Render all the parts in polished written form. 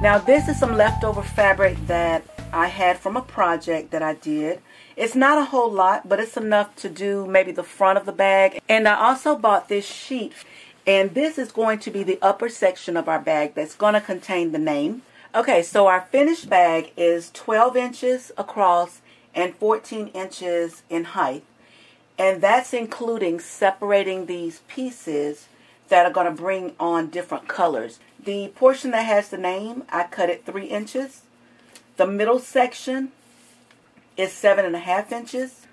Now this is some leftover fabric that I had from a project that I did. It's not a whole lot, but it's enough to do maybe the front of the bag. And I also bought this sheet, and this is going to be the upper section of our bag that's going to contain the name. Okay, so our finished bag is 12 inches across and 14 inches in height. And that's including separating these pieces that are going to bring on different colors. The portion that has the name, I cut it 3 inches. The middle section is 7.5 inches.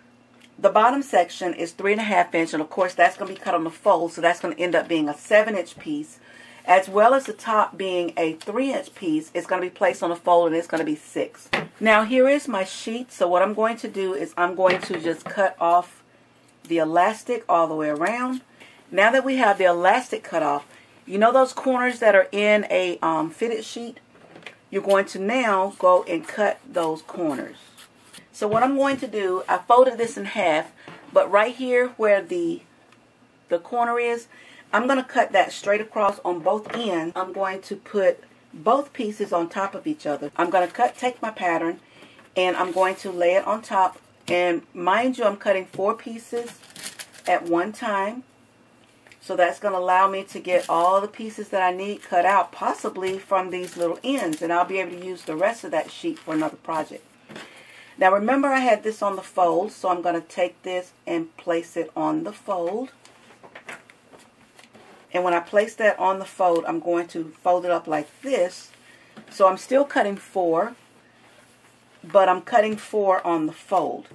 The bottom section is 3.5 inches, and of course that's going to be cut on the fold, so that's going to end up being a 7-inch piece, as well as the top being a 3-inch piece. It's going to be placed on the fold, and it's going to be 6. Now here is my sheet. So what I'm going to do is I'm going to just cut off the elastic all the way around. Now that we have the elastic cut off, you know those corners that are in a fitted sheet? You're going to now go and cut those corners. So what I'm going to do, I folded this in half, but right here where the corner is, I'm going to cut that straight across on both ends. I'm going to put both pieces on top of each other. I'm going to take my pattern, and I'm going to lay it on top. And mind you, I'm cutting 4 pieces at one time. So that's going to allow me to get all the pieces that I need cut out, possibly from these little ends. And I'll be able to use the rest of that sheet for another project. Now remember, I had this on the fold, so I'm going to take this and place it on the fold. And when I place that on the fold, I'm going to fold it up like this. So I'm still cutting 4, but I'm cutting 4 on the fold.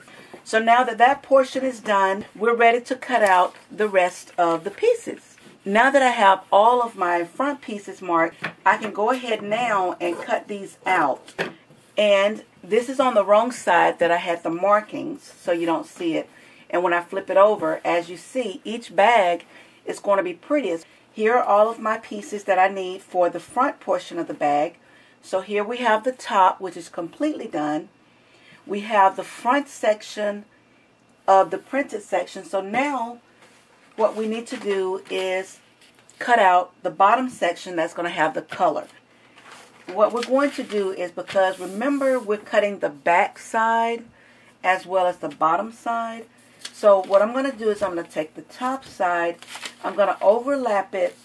So now that that portion is done, we're ready to cut out the rest of the pieces. Now that I have all of my front pieces marked, I can go ahead now and cut these out. And this is on the wrong side that I had the markings, so you don't see it. And when I flip it over, as you see, each bag is going to be prettiest. Here are all of my pieces that I need for the front portion of the bag. So here we have the top, which is completely done. We have the front section of the printed section. So now what we need to do is cut out the bottom section that's going to have the color. What we're going to do is, because remember we're cutting the back side as well as the bottom side. So what I'm going to do is I'm going to take the top side, I'm going to overlap it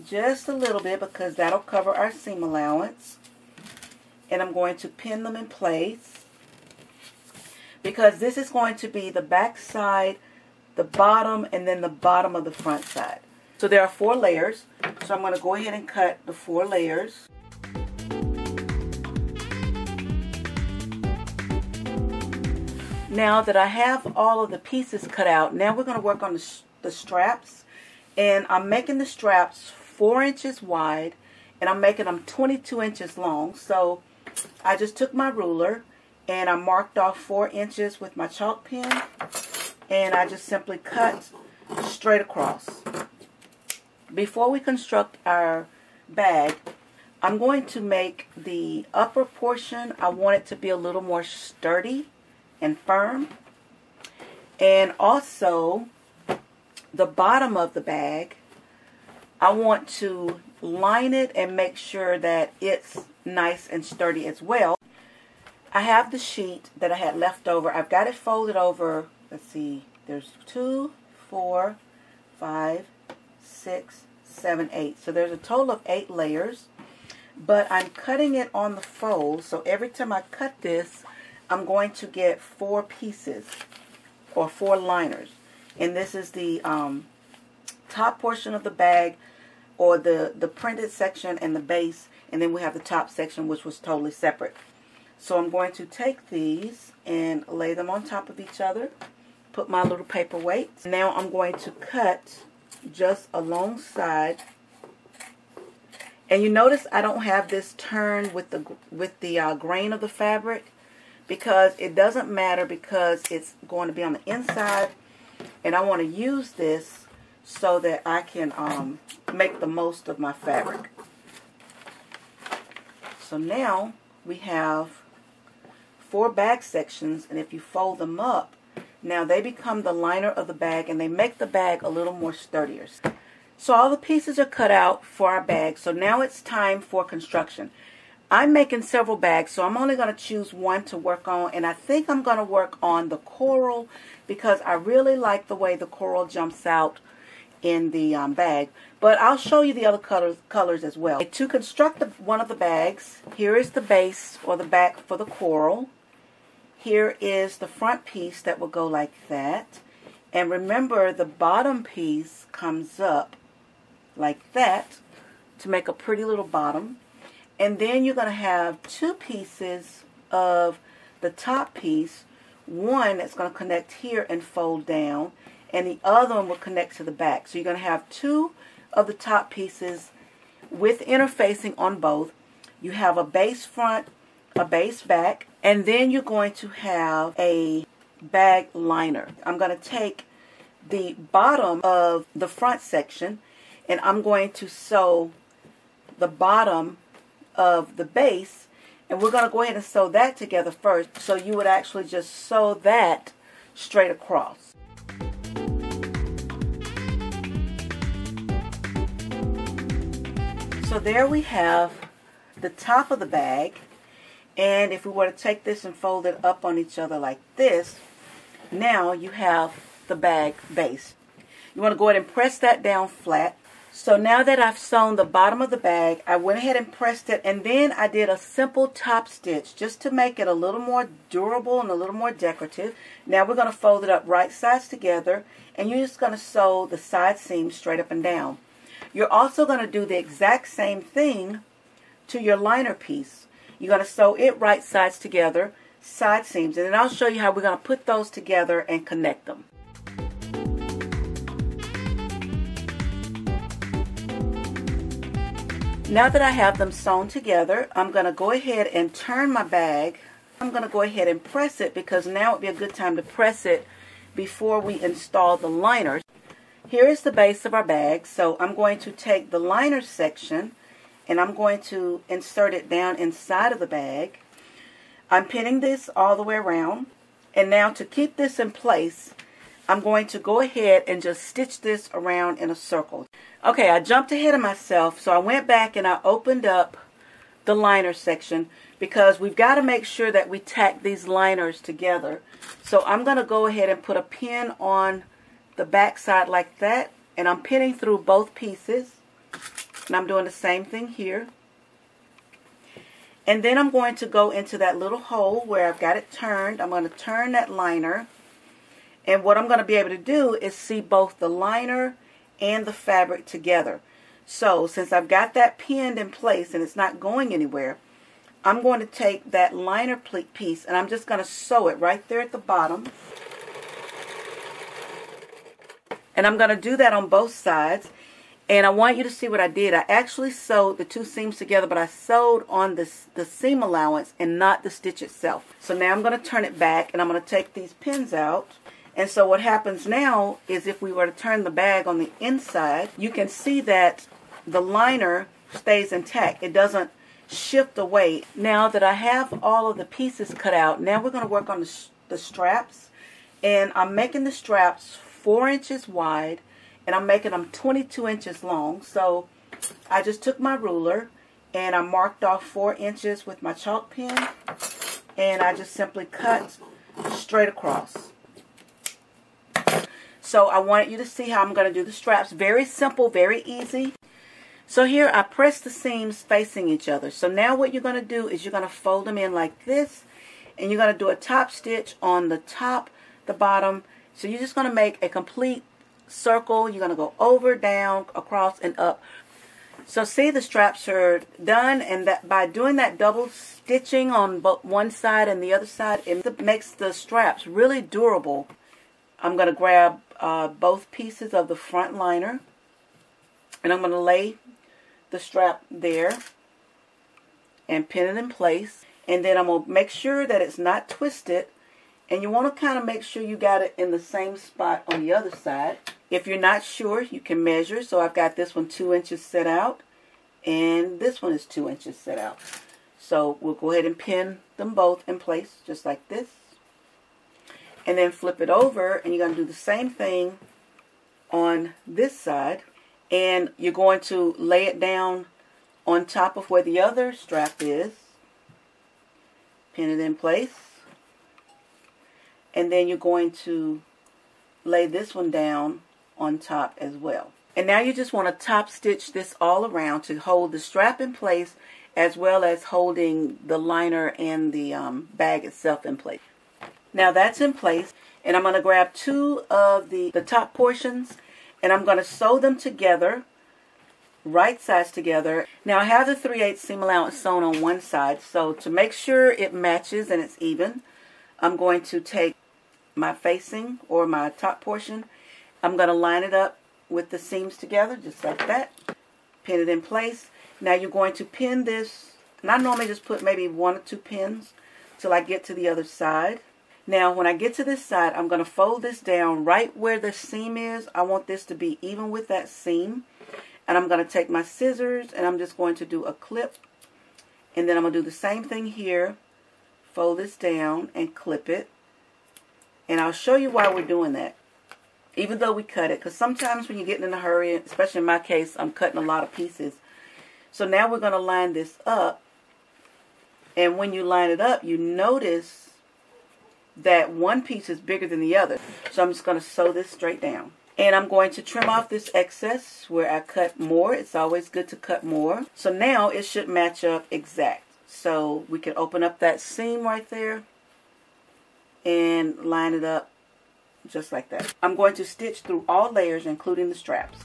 just a little bit because that'll cover our seam allowance. And I'm going to pin them in place, because this is going to be the back side, the bottom, and then the bottom of the front side. So there are 4 layers. So I'm going to go ahead and cut the 4 layers. Now that I have all of the pieces cut out, now we're going to work on the straps. And I'm making the straps 4 inches wide, and I'm making them 22 inches long. So I just took my ruler and I marked off 4 inches with my chalk pen, and I just simply cut straight across. Before we construct our bag, I'm going to make the upper portion, I want it to be a little more sturdy and firm. And also the bottom of the bag, I want to line it and make sure that it's nice and sturdy as well. I have the sheet that I had left over. I've got it folded over, let's see, there's 2, 4, 5, 6, 7, 8. So there's a total of 8 layers. But I'm cutting it on the fold, so every time I cut this, I'm going to get 4 pieces or 4 liners. And this is the top portion of the bag, or the printed section and the base, and then we have the top section, which was totally separate. So I'm going to take these and lay them on top of each other, put my little paper weights. Now I'm going to cut just alongside. And you notice I don't have this turned with the grain of the fabric, because it doesn't matter, because it's going to be on the inside, and I want to use this so that I can make the most of my fabric. So now we have 4 bag sections, and if you fold them up, now they become the liner of the bag, and they make the bag a little more sturdier. So all the pieces are cut out for our bag. So now it's time for construction. I'm making several bags, so I'm only going to choose one to work on, and I think I'm going to work on the coral because I really like the way the coral jumps out in the bag. But I'll show you the other colors as well. To construct one of the bags, here is the base or the back for the coral. Here is the front piece that will go like that. And remember, the bottom piece comes up like that to make a pretty little bottom. And then you're going to have two pieces of the top piece. One that's going to connect here and fold down, and the other one will connect to the back. So you're going to have two of the top pieces with interfacing on both. You have a base front, a base back, and then you're going to have a bag liner. I'm going to take the bottom of the front section, and I'm going to sew the bottom of the base, and we're going to go ahead and sew that together first. So you would actually just sew that straight across. So there we have the top of the bag, and if we were to take this and fold it up on each other like this, now you have the bag base. You want to go ahead and press that down flat. So now that I've sewn the bottom of the bag, I went ahead and pressed it, and then I did a simple top stitch just to make it a little more durable and a little more decorative. Now we're going to fold it up right sides together, and you're just going to sew the side seams straight up and down. You're also going to do the exact same thing to your liner piece. You're going to sew it right sides together, side seams, and then I'll show you how we're going to put those together and connect them. Now that I have them sewn together, I'm going to go ahead and turn my bag. I'm going to go ahead and press it because now would be a good time to press it before we install the liners. Here is the base of our bag. So I'm going to take the liner section and I'm going to insert it down inside of the bag. I'm pinning this all the way around. And now to keep this in place, I'm going to go ahead and just stitch this around in a circle. Okay, I jumped ahead of myself, so I went back and I opened up the liner section because we've got to make sure that we tack these liners together. So I'm going to go ahead and put a pin on the back side like that, and I'm pinning through both pieces, and I'm doing the same thing here. And then I'm going to go into that little hole where I've got it turned. I'm going to turn that liner, and what I'm going to be able to do is see both the liner and the fabric together. So since I've got that pinned in place and it's not going anywhere, I'm going to take that liner piece and I'm just going to sew it right there at the bottom. And I'm going to do that on both sides. And I want you to see what I did. I actually sewed the two seams together, but I sewed on the seam allowance and not the stitch itself. So now I'm going to turn it back and I'm going to take these pins out. And so what happens now is if we were to turn the bag on the inside, you can see that the liner stays intact. It doesn't shift away. Now that I have all of the pieces cut out, now we're going to work on the straps. And I'm making the straps 4 inches wide, and I'm making them 22 inches long. So I just took my ruler and I marked off 4 inches with my chalk pen, and I just simply cut straight across. So I want you to see how I'm going to do the straps. Very simple, very easy. So here I press the seams facing each other. So now what you're going to do is you're going to fold them in like this, and you're going to do a top stitch on the top, the bottom. So you're just going to make a complete circle. You're going to go over, down, across, and up. So see, the straps are done, and that by doing that double stitching on both one side and the other side, it makes the straps really durable. I'm going to grab both pieces of the front liner, and I'm going to lay the strap there and pin it in place, and then I'm going to make sure that it's not twisted, and you want to kind of make sure you got it in the same spot on the other side. If you're not sure, you can measure. So I've got this one 2 inches set out, and this one is 2 inches set out. So we'll go ahead and pin them both in place just like this. And then flip it over, and you're going to do the same thing on this side. And you're going to lay it down on top of where the other strap is. Pin it in place. And then you're going to lay this one down on top as well. And now you just want to top stitch this all around to hold the strap in place, as well as holding the liner and the bag itself in place. Now that's in place, and I'm going to grab two of the top portions, and I'm going to sew them together, right sides together. Now I have the 3/8 seam allowance sewn on one side, so to make sure it matches and it's even, I'm going to take my facing or my top portion. I'm going to line it up with the seams together, just like that. Pin it in place. Now you're going to pin this, and I normally just put maybe 1 or 2 pins till I get to the other side. Now when I get to this side, I'm going to fold this down right where the seam is. I want this to be even with that seam. And I'm going to take my scissors and I'm just going to do a clip. And then I'm going to do the same thing here. Fold this down and clip it. And I'll show you why we're doing that, even though we cut it. Because sometimes when you're getting in a hurry, especially in my case, I'm cutting a lot of pieces. So now we're going to line this up. And when you line it up, you notice that one piece is bigger than the other. So I'm just going to sew this straight down. And I'm going to trim off this excess where I cut more. It's always good to cut more. So now it should match up exact. So we can open up that seam right there and line it up just like that. I'm going to stitch through all layers, including the straps.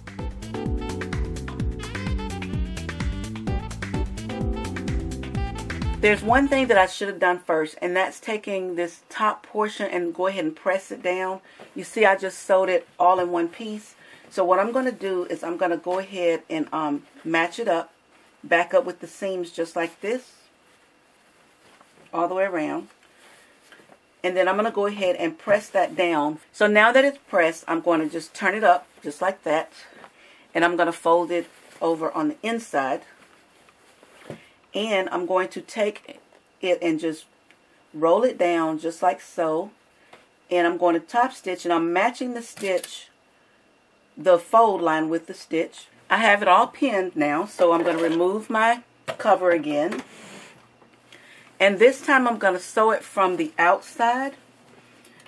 There's one thing that I should have done first, and that's taking this top portion and go ahead and press it down. You see I just sewed it all in one piece. So what I'm going to do is I'm going to go ahead and match it up, back up with the seams just like this, all the way around. And then I'm going to go ahead and press that down. So now that it's pressed, I'm going to just turn it up just like that. And I'm going to fold it over on the inside. And I'm going to take it and just roll it down just like so. And I'm going to top stitch, and I'm matching the stitch, the fold line with the stitch. I have it all pinned now, so I'm going to remove my cover again. And this time I'm going to sew it from the outside,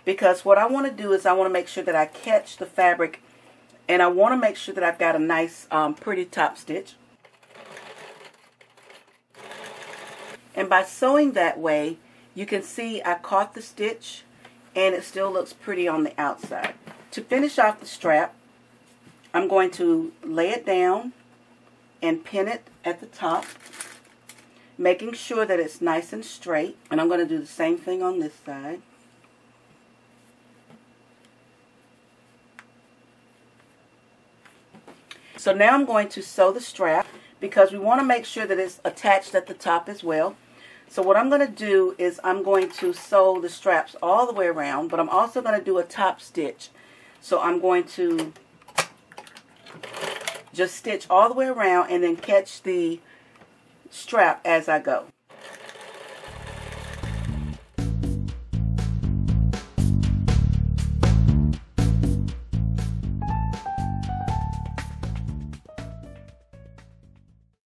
because what I want to do is I want to make sure that I catch the fabric, and I want to make sure that I've got a nice pretty top stitch. And by sewing that way, you can see I caught the stitch and it still looks pretty on the outside. To finish off the strap, I'm going to lay it down and pin it at the top, making sure that it's nice and straight. And I'm going to do the same thing on this side. So now I'm going to sew the strap, because we want to make sure that it's attached at the top as well. So what I'm going to do is I'm going to sew the straps all the way around, but I'm also going to do a top stitch. So I'm going to just stitch all the way around and then catch the strap as I go.